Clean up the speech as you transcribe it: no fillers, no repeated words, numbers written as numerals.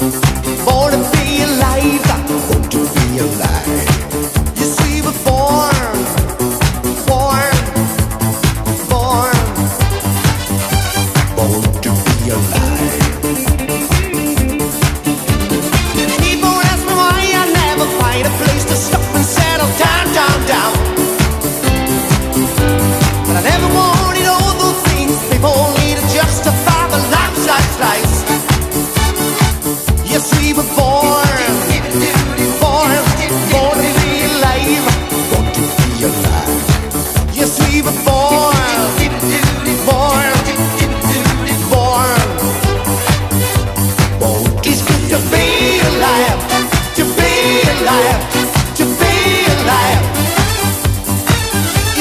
Born to be alive, born to be alive. You see, we're born, born to be alive.